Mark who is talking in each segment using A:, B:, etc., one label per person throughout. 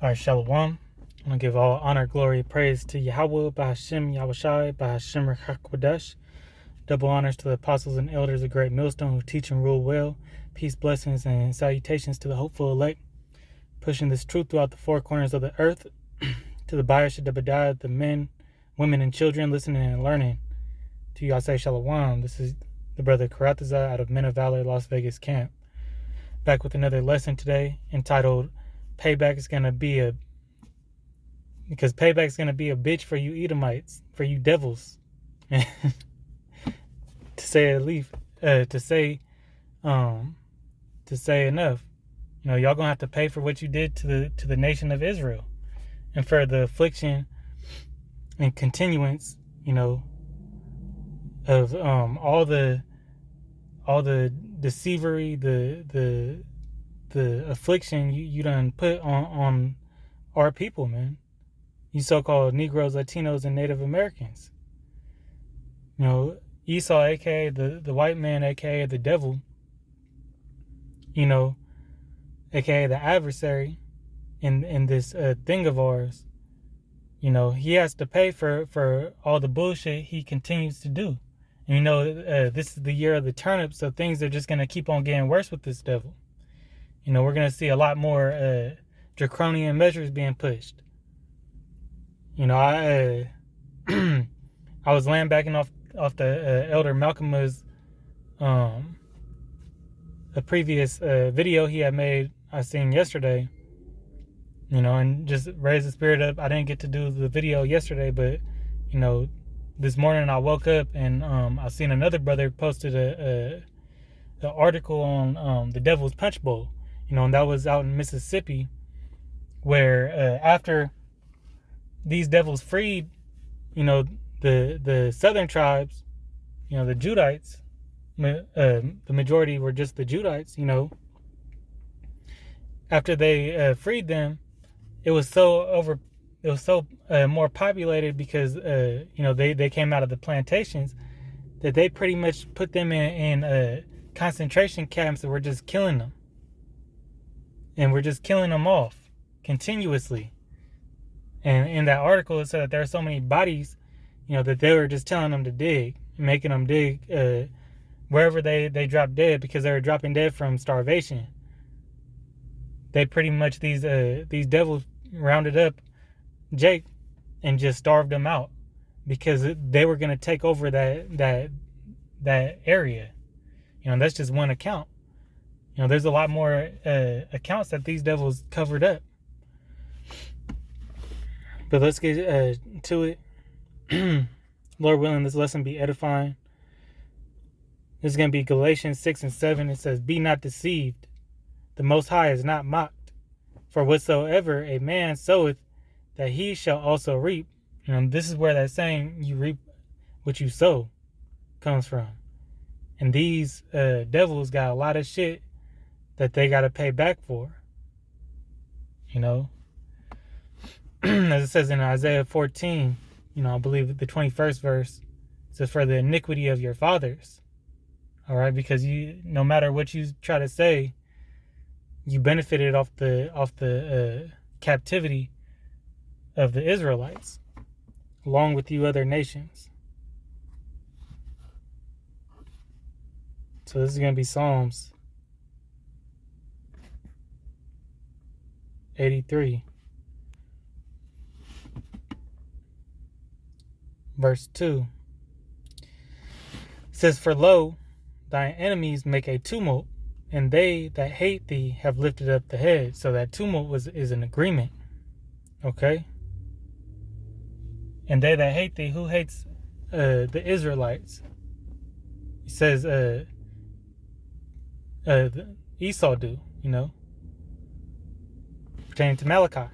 A: All right, Shalom. I'm going to give all honor, glory, praise to Yahweh, Bahashim, Yahushai, Bahashim, Hakwadash. Double honors to the apostles and elders of Great Millstone who teach and rule well. Peace, blessings, and salutations to the hopeful elect, pushing this truth throughout the four corners of the earth. To the Bayash, the Badai, the men, women, and children listening and learning. To you, I say Shalom. This is the brother Karataza out of Mena Valley, Las Vegas camp. Back with another lesson today entitled Paybacks gonna be a bitch for you Edomites, for you devils. To say at least, to say enough. You know, y'all gonna have to pay for what you did to the nation of Israel, and for the affliction and continuance, you know, of all the deceivery, the affliction you done put on our people, man. You so-called Negroes, Latinos, and Native Americans. You know, Esau, aka the white man, aka the devil, you know, aka the adversary in this thing of ours, you know, he has to pay for all the bullshit he continues to do. And you know, this is the year of the turnip, so things are just going to keep on getting worse with this devil. You know, we're going to see a lot more draconian measures being pushed. You know, I was lambacking off the Elder Malcolm's a previous video he had made, I seen yesterday. You know, and just raise the spirit up. I didn't get to do the video yesterday, but you know, this morning I woke up and I seen another brother posted an article on the Devil's Punch Bowl. You know, and that was out in Mississippi, where after these devils freed, you know, the southern tribes, you know, the Judites, the majority were just the Judites, you know. After they freed them, it was so more populated because you know, they came out of the plantations, that they pretty much put them in concentration camps that were just killing them. And we're just killing them off continuously. And in that article, it said that there are so many bodies, you know, that they were just telling them to dig, making them dig wherever they dropped dead, because they were dropping dead from starvation. They pretty much, these devils rounded up Jake and just starved him out, because they were going to take over that area. You know, that's just one account. You know, there's a lot more accounts that these devils covered up. But let's get to it. Lord willing, this lesson be edifying. This is going to be Galatians 6 and 7. It says, "Be not deceived. The Most High is not mocked. For whatsoever a man soweth, that he shall also reap." You know, this is where that saying, "you reap what you sow," comes from. And these devils got a lot of shit that they got to pay back for. You know, as it says in Isaiah 14, you know, I believe the 21st verse, it says, "For the iniquity of your fathers." All right, because you, no matter what you try to say, you benefited off the captivity of the Israelites, along with you other nations. So this is going to be Psalms 83, verse 2. It says, "For lo, thine enemies make a tumult, and they that hate thee have lifted up the head." So that tumult is an agreement. Okay? And they that hate thee, who hates the Israelites? He says Esau do, you know, pertaining to Malachi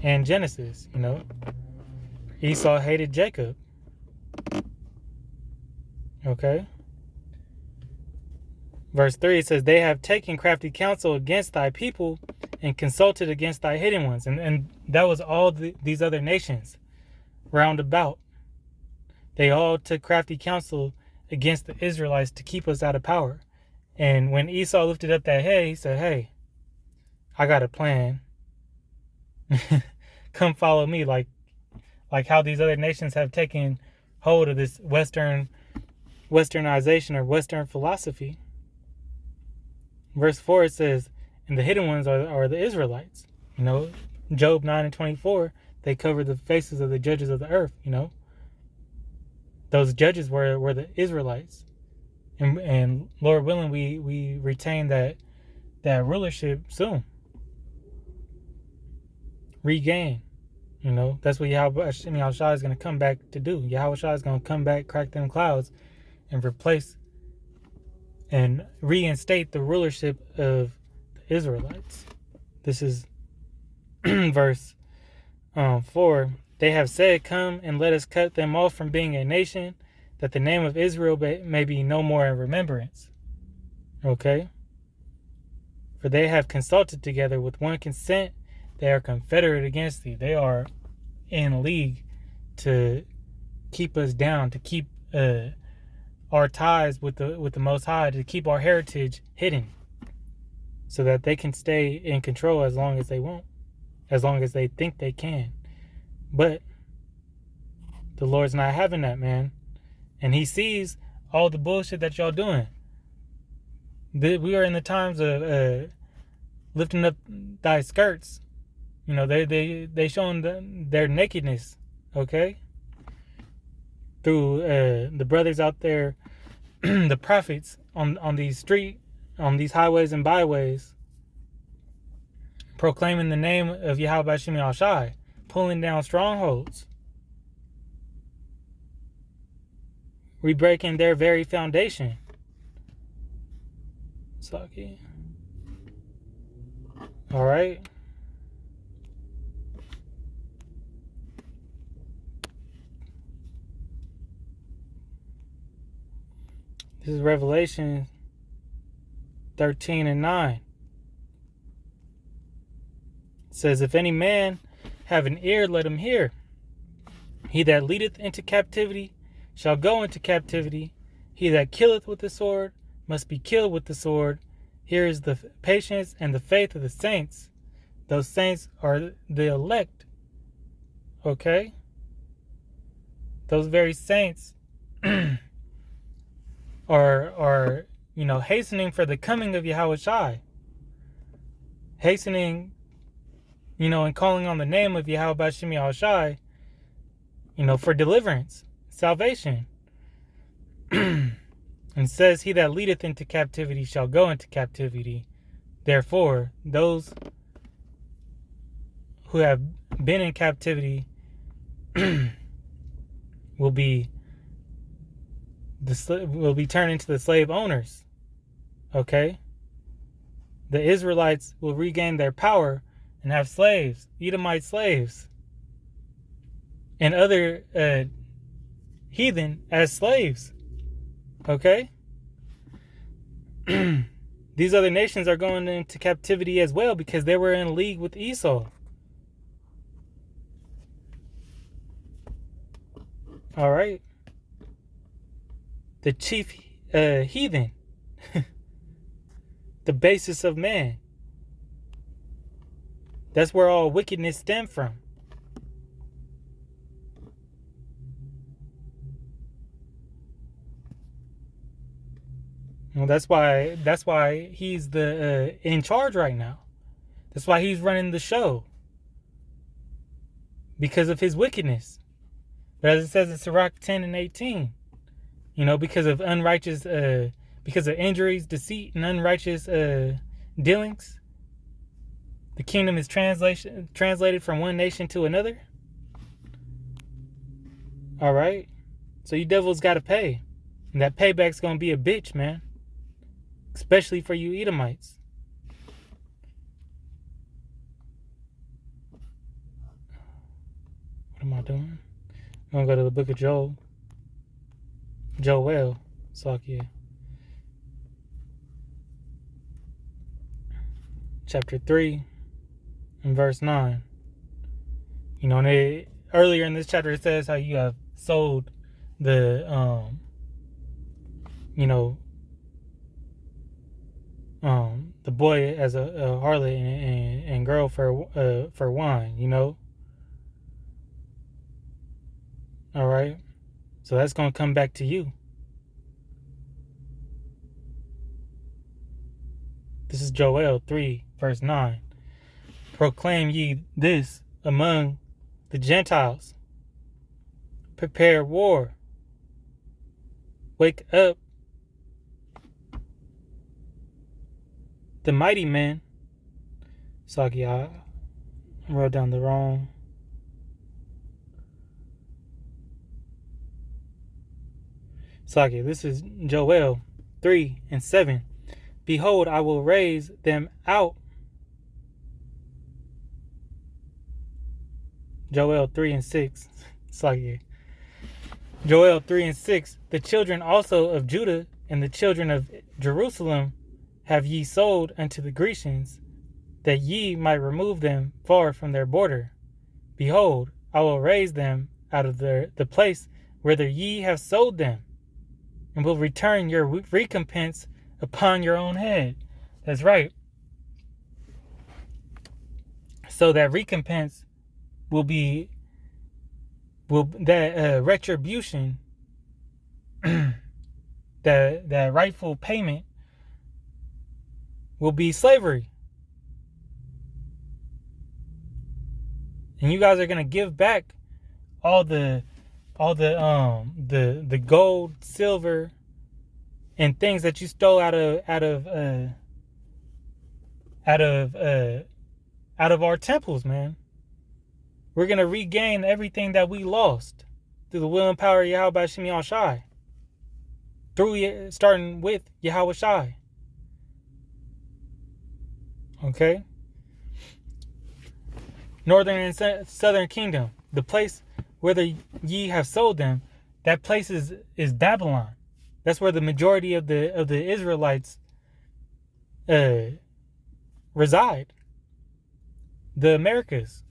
A: and Genesis, you know. Esau hated Jacob. Okay. Verse 3 says, "They have taken crafty counsel against thy people and consulted against thy hidden ones." And that was all these other nations round about. They all took crafty counsel against the Israelites to keep us out of power. And when Esau lifted up that head, he said, hey, I got a plan. Come follow me, like how these other nations have taken hold of this westernization or Western philosophy. Verse 4, it says, and the hidden ones are the Israelites. Job 9:24, they covered the faces of the judges of the earth. Those judges were the Israelites. And Lord willing, we retain that rulership soon. Regain. That's what Yahweh Shai is going to come back to do. Yahweh Shai is going to come back, crack them clouds, and replace and reinstate the rulership of the Israelites. This is verse 4. They have said, come and let us cut them off from being a nation, that the name of Israel may be no more in remembrance. Okay? For they have consulted together with one consent. They are confederate against thee. They are in league to keep us down, to keep our ties with the Most High, to keep our heritage hidden, so that they can stay in control as long as they want, as long as they think they can. But the Lord's not having that, man. And he sees all the bullshit that y'all doing. We are in the times of lifting up thy skirts. They showing their nakedness, okay? Through the brothers out there, the prophets on these highways and byways, proclaiming the name of Yahweh Shai Shai, pulling down strongholds, re-breaking their very foundation. Sucky. All right. This is Revelation 13:9. It says, if any man have an ear, let him hear. He that leadeth into captivity shall go into captivity. He that killeth with the sword must be killed with the sword. Here is the patience and the faith of the saints. Those saints are the elect. Okay? Those very saints are hastening for the coming of Yahweh Shai. Hastening, and calling on the name of Yahweh Shai, for deliverance, salvation. And says, he that leadeth into captivity shall go into captivity. Therefore, those who have been in captivity will be turned into the slave owners. Okay? The Israelites will regain their power and have slaves, Edomite slaves, and other heathen as slaves. Okay? These other nations are going into captivity as well because they were in league with Esau. All right? The chief heathen. The basis of man. That's where all wickedness stemmed from. Well, that's why he's the in charge right now. That's why he's running the show. Because of his wickedness. But as it says in Sirach 10:18, because of unrighteous, because of injuries, deceit, and unrighteous dealings, the kingdom is translated from one nation to another. All right? So you devils got to pay. And that payback's going to be a bitch, man. Especially for you Edomites. What am I doing? I'm going to go to the book of Joel. Sakia. Chapter 3 and verse 9. And earlier in this chapter it says how you have sold the the boy as a harlot and girl for wine, you know. All right, so that's gonna come back to you. This is Joel 3 verse 9. Proclaim ye this among the Gentiles. Prepare war. Wake up the mighty men. Sorry, I wrote down the wrong. Sorry, this is Joel 3 and 7. Behold, I will raise them out. Joel 3 and 6. Sorry. Joel 3 and 6. The children also of Judah and the children of Jerusalem have ye sold unto the Grecians, that ye might remove them far from their border. Behold, I will raise them out of the place whither ye have sold them, and will return your recompense upon your own head. That's right. So that recompense will be that retribution, that rightful payment will be slavery. And you guys are gonna give back all the gold, silver, and things that you stole out of our temples, man. We're gonna regain everything that we lost through the will and power of Yahweh Shem Shai. Starting with Yahweh Shai. Okay? Northern and Southern Kingdom, the place whither ye have sold them, that place is Babylon. That's where the majority of the Israelites reside. The Americas.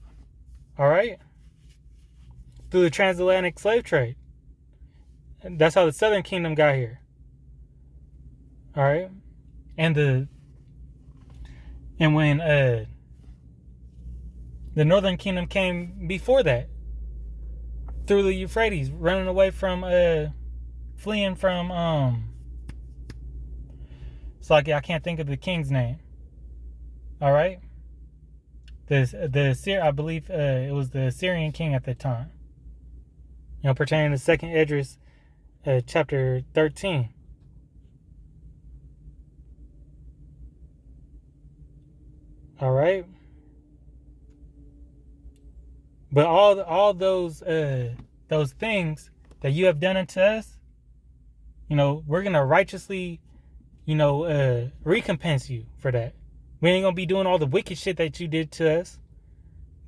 A: All right? Through the transatlantic slave trade. And that's how the Southern Kingdom got here. All right? And when the Northern Kingdom came before that, through the Euphrates, running away from fleeing from it's like I can't think of the king's name. All right? I believe it was the Assyrian king at the time. You know, pertaining to 2nd Esdras, chapter 13. All right. But all those things that you have done unto us, you know, we're gonna righteously, you know, recompense you for that. We ain't gonna be doing all the wicked shit that you did to us,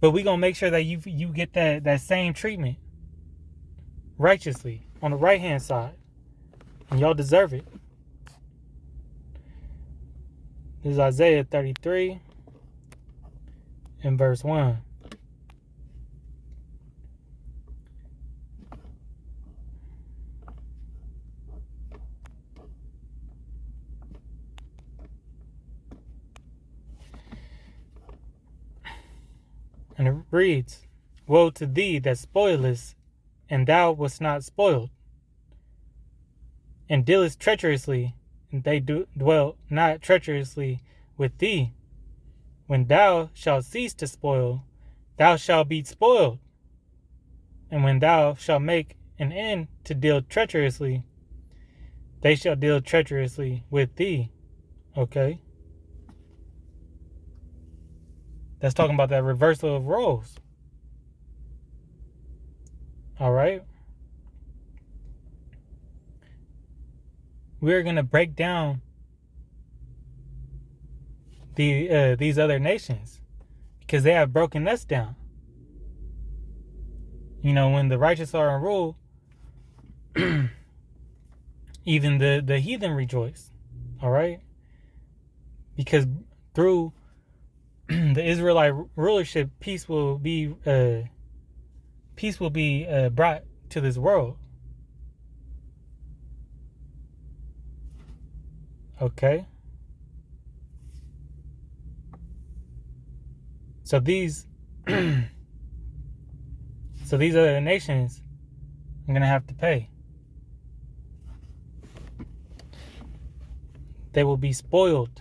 A: but we gonna make sure that you get that same treatment righteously on the right hand side, and y'all deserve it. This is Isaiah 33 and verse 1. And it reads, Woe to thee that spoilest, and thou wast not spoiled, and dealest treacherously, and they dwell not treacherously with thee. When thou shalt cease to spoil, thou shalt be spoiled. And when thou shalt make an end to deal treacherously, they shall deal treacherously with thee. Okay? That's talking about that reversal of roles. All right? We're going to break down these other nations because they have broken us down. You know, when the righteous are in rule, even the heathen rejoice. All right? Because through the Israelite rulership, peace will be brought to this world. Okay. So these so these other nations are gonna have to pay. They will be spoiled.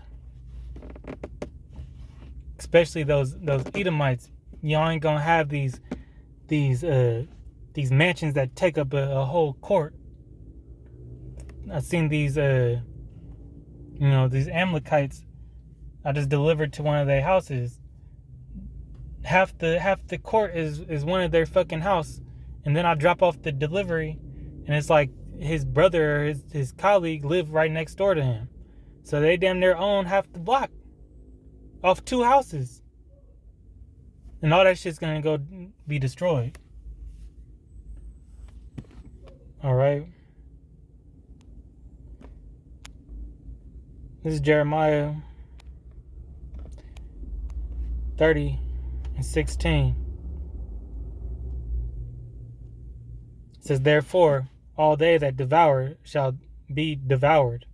A: Especially those Edomites. Y'all ain't gonna have these mansions that take up a whole court. I've seen these these Amalekites. I just delivered to one of their houses. Half the court is one of their fucking house, and then I drop off the delivery, and it's like his brother or his colleague live right next door to him, so they damn near own half the block off 2 houses, and all that shit's gonna go be destroyed. All right. This is Jeremiah 30:16. It says, therefore, all they that devour shall be devoured,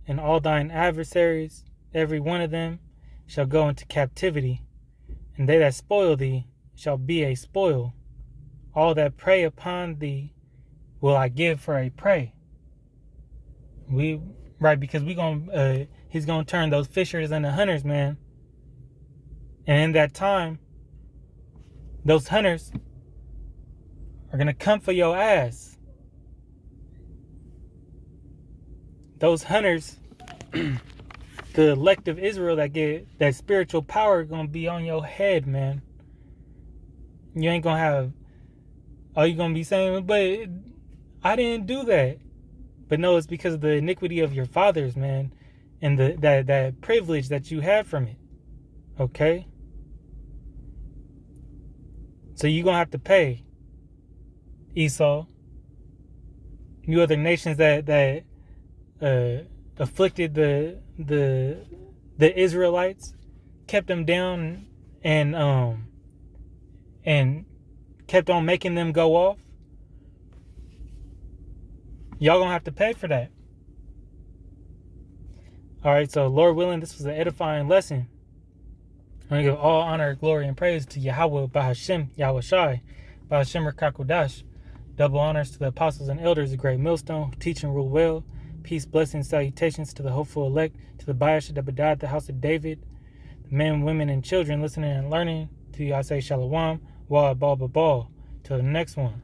A: and all thine adversaries, every one of them, shall go into captivity, and they that spoil thee shall be a spoil. All that prey upon thee will I give for a prey. Because he's gonna turn those fishers into hunters, man. And in that time, those hunters are gonna come for your ass. Those hunters, the elect of Israel that get that spiritual power, gonna be on your head, man. You ain't gonna have. All you gonna be saying, but I didn't do that. But no, it's because of the iniquity of your fathers, man, and that privilege that you had from it. Okay. So you're gonna have to pay, Esau. You other nations that afflicted the Israelites, kept them down, and kept on making them go off. Y'all gonna have to pay for that. All right. So Lord willing, this was an edifying lesson. I'm going to give all honor, glory, and praise to Yahweh, Bahashem, Yahweh Shai, Bahashem Rakakodash. Double honors to the apostles and elders, the great millstone, who teach and rule well. Peace, blessings, salutations to the hopeful elect, to the Bayash that died, the house of David, the men, women, and children listening and learning. To you I say Shalom, Wa Bal Babal. Till the next one.